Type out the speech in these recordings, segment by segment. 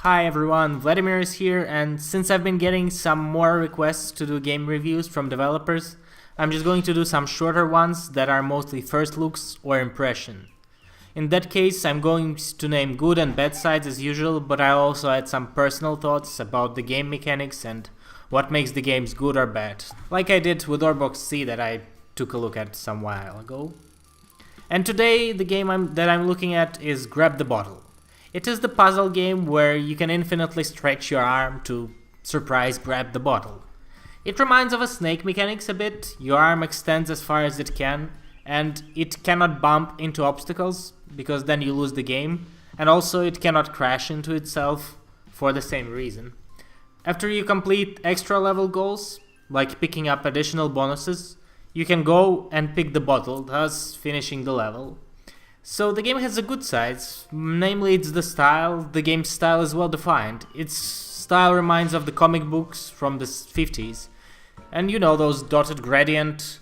Hi everyone, Vladimir is here, and since I've been getting some more requests to do game reviews from developers, I'm just going to do some shorter ones that are mostly first looks or impression. In that case, I'm going to name good and bad sides as usual, but I also add some personal thoughts about the game mechanics and what makes the games good or bad, like I did with Orbox C that I took a look at some while ago. And today the game that I'm looking at is Grab the Bottle. It is the puzzle game where you can infinitely stretch your arm to surprise grab the bottle. It reminds of a snake mechanics a bit. Your arm extends as far as it can, and it cannot bump into obstacles because then you lose the game, and also it cannot crash into itself for the same reason. After you complete extra level goals, like picking up additional bonuses, you can go and pick the bottle, thus finishing the level. So the game has a good sides, namely it's the style. The game's style is well defined. Its style reminds of the comic books from the 50s. And you know, those dotted gradient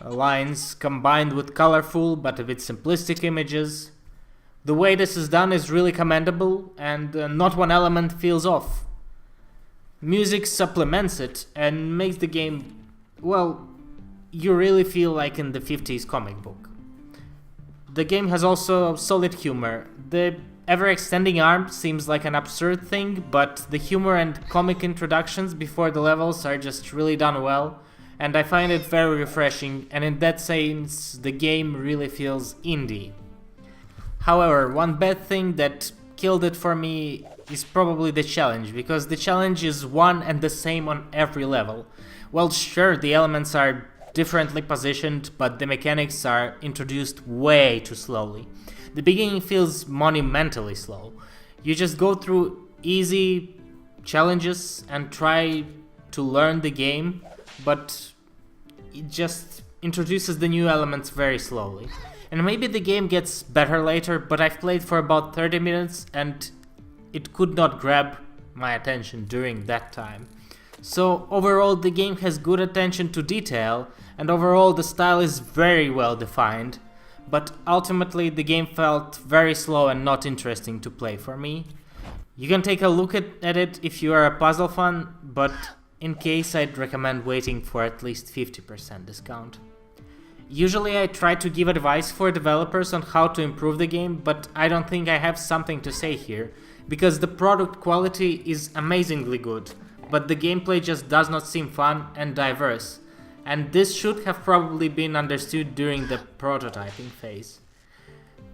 lines combined with colorful but a bit simplistic images. The way this is done is really commendable, and not one element feels off. Music supplements it and makes the game, well, you really feel like in the 50s comic book. The game has also solid humor. The ever-extending arm seems like an absurd thing, but the humor and comic introductions before the levels are just really done well, and I find it very refreshing, and in that sense the game really feels indie. However, one bad thing that killed it for me is probably the challenge, because the challenge is one and the same on every level. Well, sure, the elements are differently positioned, but the mechanics are introduced way too slowly. The beginning feels monumentally slow. You just go through easy challenges and try to learn the game, but it just introduces the new elements very slowly. And maybe the game gets better later, but I've played for about 30 minutes and it could not grab my attention during that time. So overall the game has good attention to detail, and overall the style is very well defined, but ultimately the game felt very slow and not interesting to play for me. You can take a look at it if you are a puzzle fan, but in case I'd recommend waiting for at least 50% discount. Usually I try to give advice for developers on how to improve the game, but I don't think I have something to say here, because the product quality is amazingly good, but the gameplay just does not seem fun and diverse, and this should have probably been understood during the prototyping phase.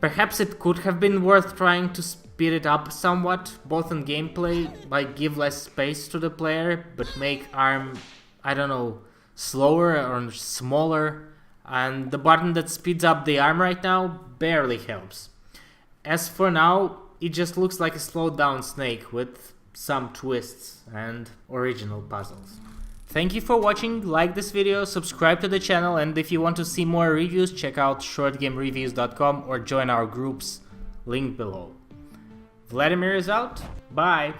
Perhaps it could have been worth trying to speed it up somewhat, both in gameplay, like give less space to the player, but make arm, I don't know, slower or smaller, and the button that speeds up the arm right now barely helps. As for now, it just looks like a slowed down snake with some twists and original puzzles. Thank you for watching, like this video, subscribe to the channel, and if you want to see more reviews, check out shortgamereviews.com or join our groups, link below. Vladimir is out, bye!